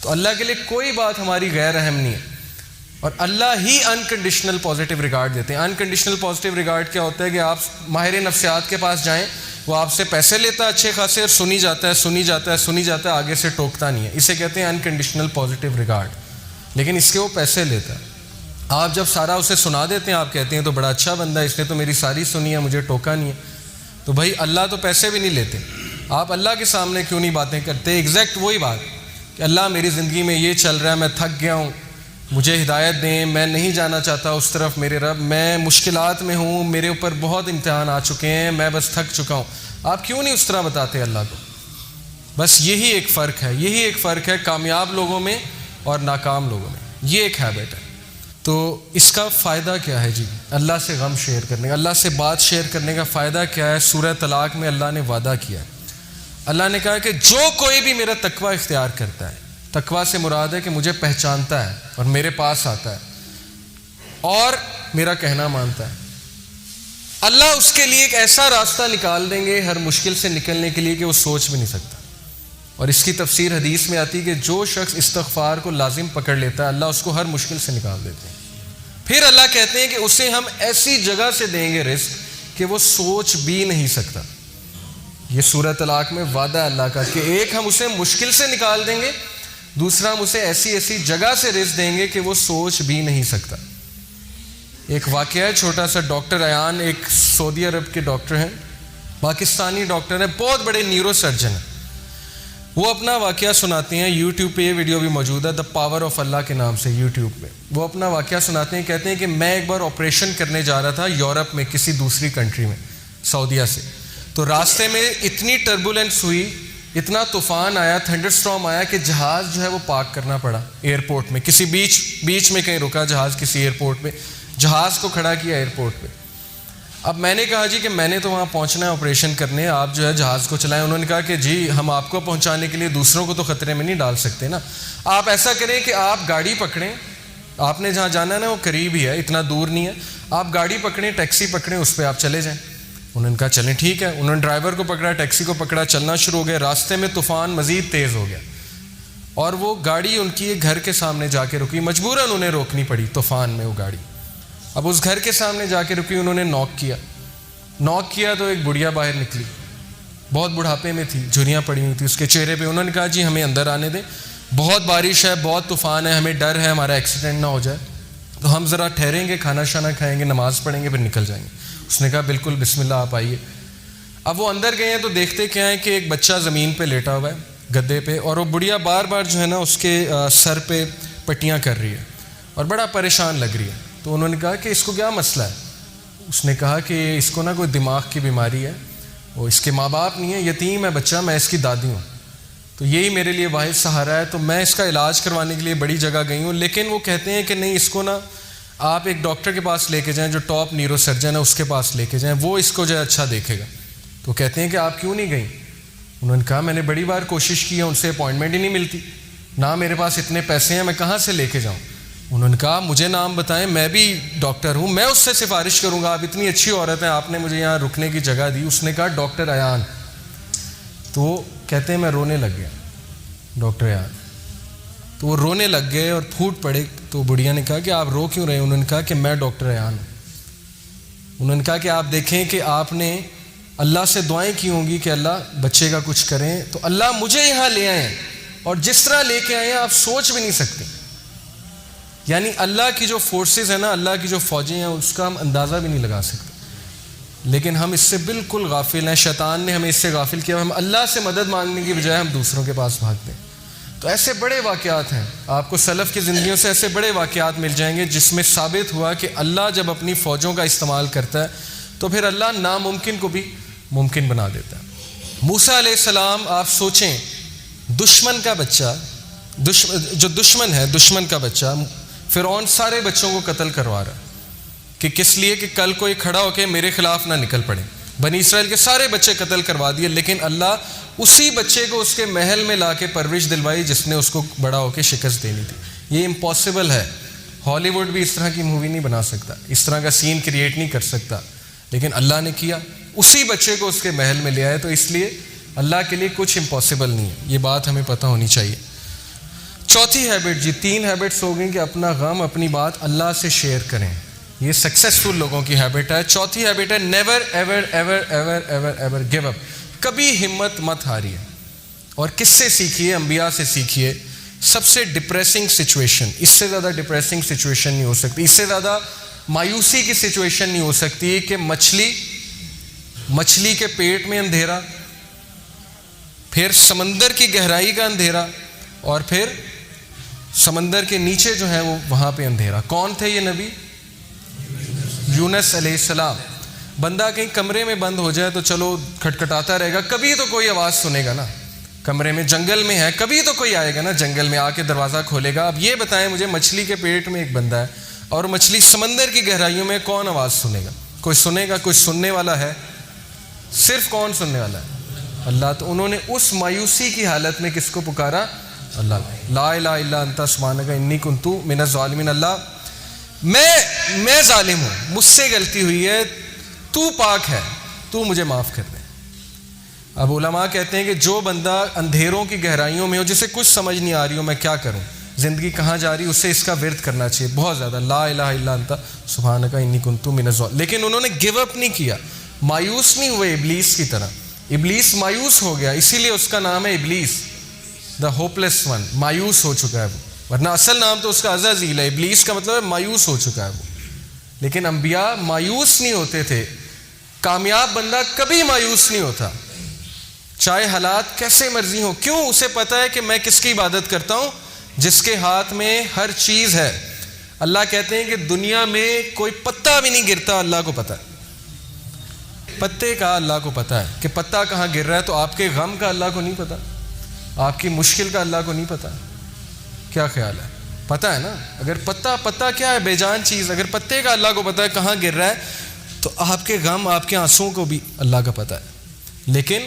تو اللہ کے لیے کوئی بات ہماری غیر اہم نہیں ہے، اور اللہ ہی انکنڈیشنل پازیٹیو ریگارڈ دیتے ہیں۔ انکنڈیشنل پازیٹیو ریگارڈ کیا ہوتا ہے کہ آپ ماہر نفسیات کے پاس جائیں، وہ آپ سے پیسے لیتا ہے اچھے خاصے، اور سنی جاتا ہے، آگے سے ٹوکتا نہیں ہے، اسے کہتے ہیں انکنڈیشنل پازیٹیو ریگارڈ، لیکن اس کے وہ پیسے لیتا ہے۔ آپ جب سارا اسے سنا دیتے ہیں، آپ کہتے ہیں تو بڑا اچھا بندہ ہے، اس نے تو میری ساری سنی ہے، مجھے ٹوکا نہیں ہے۔ تو بھائی اللہ تو پیسے بھی نہیں لیتے، آپ اللہ کے سامنے کیوں نہیں باتیں کرتے؟ ایگزیکٹ وہی بات کہ اللہ میری زندگی میں یہ چل رہا ہے، میں تھک گیا ہوں، مجھے ہدایت دیں، میں نہیں جانا چاہتا اس طرف میرے رب، میں مشکلات میں ہوں، میرے اوپر بہت امتحان آ چکے ہیں، میں بس تھک چکا ہوں۔ آپ کیوں نہیں اس طرح بتاتے اللہ کو؟ بس یہی ایک فرق ہے کامیاب لوگوں میں اور ناکام لوگوں میں، یہ ایک ہیبٹ ہے۔ تو اس کا فائدہ کیا ہے جی؟ اللہ سے غم شیئر کرنے کا، اللہ سے بات شیئر کرنے کا فائدہ کیا ہے؟ سورہ طلاق میں اللہ نے وعدہ کیا ہے، اللہ نے کہا کہ جو کوئی بھی میرا تقوی اختیار کرتا ہے، تقوی سے مراد ہے کہ مجھے پہچانتا ہے اور میرے پاس آتا ہے اور میرا کہنا مانتا ہے، اللہ اس کے لیے ایک ایسا راستہ نکال دیں گے ہر مشکل سے نکلنے کے لیے کہ وہ سوچ بھی نہیں سکتا۔ اور اس کی تفسیر حدیث میں آتی ہے کہ جو شخص استغفار کو لازم پکڑ لیتا ہے، اللہ اس کو ہر مشکل سے نکال دیتے ہیں۔ پھر اللہ کہتے ہیں کہ اسے ہم ایسی جگہ سے دیں گے رزق کہ وہ سوچ بھی نہیں سکتا۔ یہ سورہ طلاق میں وعدہ ہے اللہ کا کہ ایک ہم اسے مشکل سے نکال دیں گے، دوسرا ہم اسے ایسی جگہ سے رزق دیں گے کہ وہ سوچ بھی نہیں سکتا۔ ایک واقعہ ہے چھوٹا سا، ڈاکٹر ایان ایک سعودی عرب کے ڈاکٹر ہیں، پاکستانی ڈاکٹر ہیں، بہت بڑے نیورو سرجن ہیں۔ وہ اپنا واقعہ سناتے ہیں، یوٹیوب پہ یہ ویڈیو بھی موجود ہے، دا پاور آف اللہ کے نام سے یوٹیوب پہ۔ وہ اپنا واقعہ سناتے ہیں، کہتے ہیں کہ میں ایک بار آپریشن کرنے جا رہا تھا یورپ میں، کسی دوسری کنٹری میں، سعودیہ سے۔ تو راستے میں اتنی ٹربولنس ہوئی، اتنا طوفان آیا، تھنڈر سٹارم آیا کہ جہاز جو ہے وہ پارک کرنا پڑا ایئرپورٹ میں، کسی بیچ میں کہیں رکا جہاز، کسی ایئرپورٹ پہ، جہاز کو کھڑا کیا ایئرپورٹ پہ۔ اب میں نے کہا جی کہ میں نے تو وہاں پہنچنا ہے آپریشن کرنے، آپ جو ہے جہاز کو چلائیں۔ انہوں نے کہا کہ جی ہم آپ کو پہنچانے کے لیے دوسروں کو تو خطرے میں نہیں ڈال سکتے نا، آپ ایسا کریں کہ آپ گاڑی پکڑیں، آپ نے جہاں جانا ہے نا وہ قریب ہی ہے، اتنا دور نہیں ہے، آپ گاڑی پکڑیں، ٹیکسی پکڑیں، اس پہ آپ چلے جائیں۔ انہوں نے کہا چلیں ٹھیک ہے۔ انہوں نے ڈرائیور کو پکڑا، ٹیکسی کو پکڑا، چلنا شروع ہو گئے۔ راستے میں طوفان مزید تیز ہو گیا اور وہ گاڑی ان کی ایک گھر کے سامنے جا کے رکی، مجبوراً انہیں روکنی پڑی طوفان میں وہ گاڑی۔ اب اس گھر کے سامنے جا کے رکی، انہوں نے نوک کیا تو ایک بڑھیا باہر نکلی، بہت بڑھاپے میں تھی، جھریاں پڑی ہوئی تھی اس کے چہرے پہ۔ انہوں نے کہا جی ہمیں اندر آنے دیں، بہت بارش ہے، بہت طوفان ہے، ہمیں ڈر ہے ہمارا ایکسیڈنٹ نہ ہو جائے، تو ہم ذرا ٹھہریں گے، کھانا شانا کھائیں گے، نماز پڑھیں گے، پھر نکل جائیں گے۔ اس نے کہا بالکل بسم اللہ آپ آئیے۔ اب وہ اندر گئے ہیں تو دیکھتے کیا ہے کہ ایک بچہ زمین پہ لیٹا ہوا ہے گدے پہ، اور وہ بڑھیا بار بار جو ہے نا اس کے سر پہ پٹیاں کر رہی ہے اور بڑا پریشان لگ رہی ہے۔ تو انہوں نے کہا کہ اس کو کیا مسئلہ ہے؟ اس نے کہا کہ اس کو نا کوئی دماغ کی بیماری ہے، وہ اس کے ماں باپ نہیں ہے، یتیم ہے بچہ، میں اس کی دادی ہوں، تو یہی میرے لیے واحد سہارا ہے، تو میں اس کا علاج کروانے کے لیے بڑی جگہ گئی ہوں، لیکن وہ کہتے ہیں کہ نہیں اس کو نا آپ ایک ڈاکٹر کے پاس لے کے جائیں جو ٹاپ نیورو سرجن ہے، اس کے پاس لے کے جائیں، وہ اس کو جو ہے اچھا دیکھے گا۔ تو کہتے ہیں کہ آپ کیوں نہیں گئیں؟ انہوں نے کہا میں نے بڑی بار کوشش کی ہے، ان سے اپوائنٹمنٹ ہی نہیں ملتی، نہ میرے پاس اتنے پیسے ہیں، میں کہاں سے لے کے جاؤں؟ انہوں نے کہا مجھے نام بتائیں، میں بھی ڈاکٹر ہوں، میں اس سے سفارش کروں گا، آپ اتنی اچھی عورت ہیں، آپ نے مجھے یہاں رکنے کی جگہ دی۔ اس نے کہا ڈاکٹر ایان۔ تو وہ کہتے ہیں میں رونے لگ گیا، ڈاکٹر ایان۔ تو وہ رونے لگ گئے اور پھوٹ پڑے۔ تو بڑھیا نے کہا کہ آپ رو کیوں رہے ہیں؟ انہوں نے کہا کہ میں ڈاکٹر ایان ہوں۔ انہوں نے کہا کہ آپ دیکھیں کہ آپ نے اللہ سے دعائیں کی ہوں گی کہ اللہ بچے کا کچھ کریں، تو اللہ مجھے یہاں لے آئے ہیں، اور جس طرح لے کے آئے ہیں آپ سوچ بھی نہیں سکتے۔ یعنی اللہ کی جو فورسز ہیں نا، اللہ کی جو فوجیں ہیں، اس کا ہم اندازہ بھی نہیں لگا سکتے، لیکن ہم اس سے بالکل غافل ہیں۔ شیطان نے ہمیں اس سے غافل کیا، ہم اللہ سے مدد مانگنے کی بجائے ہم دوسروں کے پاس بھاگتے ہیں۔ تو ایسے بڑے واقعات ہیں، آپ کو سلف کی زندگیوں سے ایسے بڑے واقعات مل جائیں گے جس میں ثابت ہوا کہ اللہ جب اپنی فوجوں کا استعمال کرتا ہے تو پھر اللہ ناممکن کو بھی ممکن بنا دیتا ہے۔ موسیٰ علیہ السلام، آپ سوچیں، دشمن کا بچہ، جو دشمن ہے، دشمن کا بچہ، فرعون سارے بچوں کو قتل کروا رہا ہے کہ کس لیے کہ کل کوئی کھڑا ہو کے میرے خلاف نہ نکل پڑے۔ بنی اسرائیل کے سارے بچے قتل کروا دیے، لیکن اللہ اسی بچے کو اس کے محل میں لا کے پرورش دلوائی جس نے اس کو بڑا ہو کے شکست دینی تھی۔ یہ امپاسبل ہے، ہالی ووڈ بھی اس طرح کی مووی نہیں بنا سکتا، اس طرح کا سین کریٹ نہیں کر سکتا، لیکن اللہ نے کیا، اسی بچے کو اس کے محل میں لے آئے۔ تو اس لیے اللہ کے لیے کچھ امپاسبل نہیں ہے، یہ بات ہمیں پتہ ہونی چاہیے۔ چوتھی ہیبٹ جی، 3 ہیبٹس ہو گئیں کہ اپنا غم اپنی بات اللہ سے شیئر کریں. یہ سکسیسفل لوگوں کی ہیبٹ ہے. چوتھی ہیبٹ ہے never ever ever ever ever ever give up. کبھی ہمت مت ہاریے. اور کس سے سیکھیے؟ انبیاء سے سیکھیے. سب سے ڈپریسنگ سچویشن، اس سے زیادہ ڈپریسنگ سچویشن نہیں ہو سکتی، اس سے زیادہ مایوسی کی سچویشن نہیں ہو سکتی کہ مچھلی کے پیٹ میں اندھیرا، پھر سمندر کی گہرائی کا اندھیرا، اور پھر سمندر کے نیچے جو ہے وہ وہاں پہ اندھیرا. کون تھے یہ نبی؟ یونس علیہ السلام. بندہ کہیں کمرے میں بند ہو جائے تو چلو کھٹکھٹاتا رہے گا، کبھی تو کوئی آواز سنے گا نا. کمرے میں، جنگل میں ہے، کبھی تو کوئی آئے گا نا جنگل میں آ کے دروازہ کھولے گا. اب یہ بتائیں مجھے، مچھلی کے پیٹ میں ایک بندہ ہے اور مچھلی سمندر کی گہرائیوں میں، کون آواز سنے گا؟ کوئی سنے گا؟ کوئی سننے والا ہے؟ صرف کون سننے والا ہے؟ اللہ. تو انہوں نے اس مایوسی کی حالت میں کس کو پکارا؟ اللہ. لا الہ الا انت سبحانک انی کنت من الظالمین. اللہ میں ظالم ہوں، مجھ سے غلطی ہوئی ہے، تو پاک ہے، تو مجھے معاف کر دے. اب علماء کہتے ہیں کہ جو بندہ اندھیروں کی گہرائیوں میں ہو، جسے کچھ سمجھ نہیں آ رہی ہو میں کیا کروں، زندگی کہاں جا رہی، اسے اس کا ورد کرنا چاہیے بہت زیادہ. لا الہ الا انت سبحانک انی کنت من الظالمین. لیکن انہوں نے گیو اپ نہیں کیا، مایوس نہیں ہوئے ابلیس کی طرح. ابلیس مایوس ہو گیا، اسی لیے اس کا نام ہے ابلیس، دا ہوپلیس ون. مایوس ہو چکا ہے وہ، ورنہ اصل نام تو اس کا عزازیل ہے. ابلیس کا مطلب ہے مایوس ہو چکا ہے وہ. لیکن انبیاء مایوس نہیں ہوتے تھے. کامیاب بندہ کبھی مایوس نہیں ہوتا، چاہے حالات کیسے مرضی ہوں. کیوں؟ اسے پتا ہے کہ میں کس کی عبادت کرتا ہوں؟ جس کے ہاتھ میں ہر چیز ہے. اللہ کہتے ہیں کہ دنیا میں کوئی پتا بھی نہیں گرتا، اللہ کو پتا ہے. پتے کا اللہ کو پتا ہے کہ پتا کہاں گر رہا ہے. تو آپ کے غم کا اللہ کو نہیں پتا؟ آپ کی مشکل کا اللہ کو نہیں پتا؟ کیا خیال ہے؟ پتا ہے نا. اگر پتا کیا ہے؟ بے جان چیز. اگر پتے کا اللہ کو پتا ہے کہاں گر رہا ہے، تو آپ کے غم، آپ کے آنسوؤں کو بھی اللہ کا پتا ہے. لیکن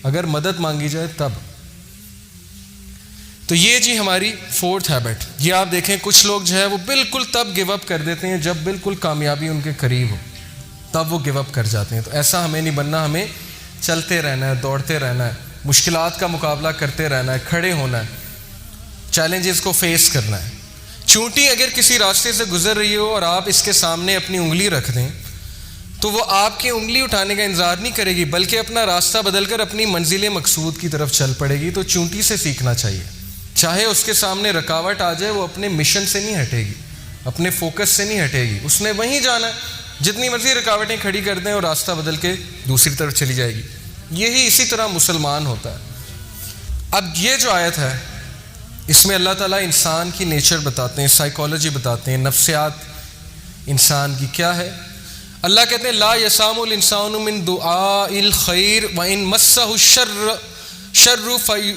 اگر مدد مانگی جائے تب. تو یہ جی ہماری 4تھ ہیبٹ. یہ آپ دیکھیں کچھ لوگ جو ہے وہ بالکل تب گیو اپ کر دیتے ہیں جب بالکل کامیابی ان کے قریب ہو، تب وہ گیو اپ کر جاتے ہیں. تو ایسا ہمیں نہیں بننا. ہمیں چلتے رہنا ہے، دوڑتے رہنا ہے، مشکلات کا مقابلہ کرتے رہنا ہے، کھڑے ہونا ہے، چیلنجز کو فیس کرنا ہے. چونٹی اگر کسی راستے سے گزر رہی ہو اور آپ اس کے سامنے اپنی انگلی رکھ دیں تو وہ آپ کی انگلی اٹھانے کا انتظار نہیں کرے گی، بلکہ اپنا راستہ بدل کر اپنی منزل مقصود کی طرف چل پڑے گی. تو چونٹی سے سیکھنا چاہیے. چاہے اس کے سامنے رکاوٹ آ جائے، وہ اپنے مشن سے نہیں ہٹے گی، اپنے فوکس سے نہیں ہٹے گی. اس نے وہیں جانا ہے. جتنی مرضی رکاوٹیں کھڑی کر دیں اور راستہ بدل کے دوسری طرف چلی جائے گی. یہی اسی طرح مسلمان ہوتا ہے. اب یہ جو آیت ہے اس میں اللہ تعالیٰ انسان کی نیچر بتاتے ہیں، سائیکالوجی بتاتے ہیں، نفسیات انسان کی کیا ہے. اللہ کہتے ہیں لا یسام الانسان من دعاء الخیر وان مسہ الشر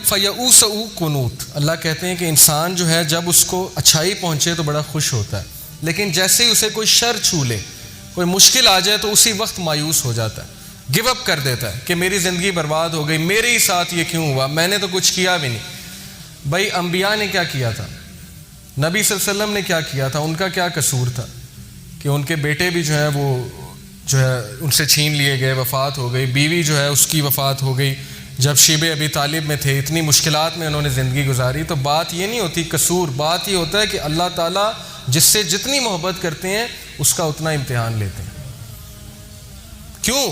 فیئوس قنوط. اللہ کہتے ہیں کہ انسان جو ہے جب اس کو اچھائی پہنچے تو بڑا خوش ہوتا ہے، لیکن جیسے ہی اسے کوئی شر چھو لے، کوئی مشکل آ جائے تو اسی وقت مایوس ہو جاتا ہے، گیو اپ کر دیتا ہے کہ میری زندگی برباد ہو گئی، میرے ہی ساتھ یہ کیوں ہوا، میں نے تو کچھ کیا بھی نہیں. بھائی انبیاء نے کیا کیا تھا؟ نبی صلی اللہ علیہ وسلم نے کیا کیا تھا؟ ان کا کیا قصور تھا کہ ان کے بیٹے بھی جو ہے وہ جو ہے ان سے چھین لیے گئے، وفات ہو گئی. بیوی جو ہے اس کی وفات ہو گئی جب شیب ابی طالب میں تھے. اتنی مشکلات میں انہوں نے زندگی گزاری. تو بات یہ نہیں ہوتی قصور، بات یہ ہوتا ہے کہ اللہ تعالیٰ جس سے جتنی محبت کرتے ہیں اس کا اتنا امتحان لیتے ہیں. کیوں؟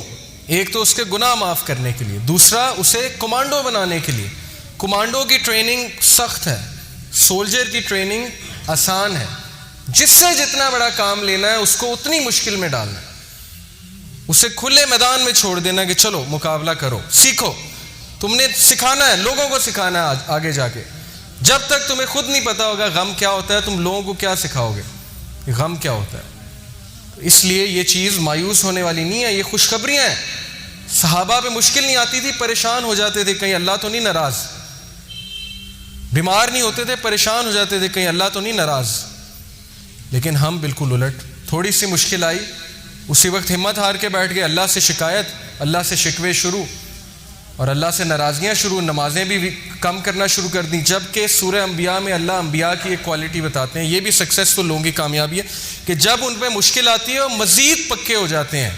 ایک تو اس کے گناہ معاف کرنے کے لیے، دوسرا اسے کمانڈو بنانے کے لیے. کمانڈو کی ٹریننگ سخت ہے، سولجر کی ٹریننگ آسان ہے. جس سے جتنا بڑا کام لینا ہے اس کو اتنی مشکل میں ڈالنا ہے، اسے کھلے میدان میں چھوڑ دینا کہ چلو مقابلہ کرو، سیکھو. تم نے سکھانا ہے، لوگوں کو سکھانا ہے آگے جا کے. جب تک تمہیں خود نہیں پتا ہوگا غم کیا ہوتا ہے، تم لوگوں کو کیا سکھاؤ گے غم کیا ہوتا ہے. اس لیے یہ چیز مایوس ہونے والی نہیں ہے، یہ خوشخبریاں ہیں. صحابہ پہ مشکل نہیں آتی تھی، پریشان ہو جاتے تھے کہیں اللہ تو نہیں ناراض. بیمار نہیں ہوتے تھے، پریشان ہو جاتے تھے کہیں اللہ تو نہیں ناراض. لیکن ہم بالکل الٹ. تھوڑی سی مشکل آئی، اسی وقت ہمت ہار کے بیٹھ گئے، اللہ سے شکایت، اللہ سے شکوے شروع، اور اللہ سے ناراضگیاں شروع. نمازیں بھی کم کرنا شروع کر دیں. جبکہ سورہ انبیاء میں اللہ انبیاء کی ایک کوالٹی بتاتے ہیں، یہ بھی سکسیسفل لوگوں کی کامیابی ہے، کہ جب ان پہ مشکل آتی ہے وہ مزید پکے ہو جاتے ہیں.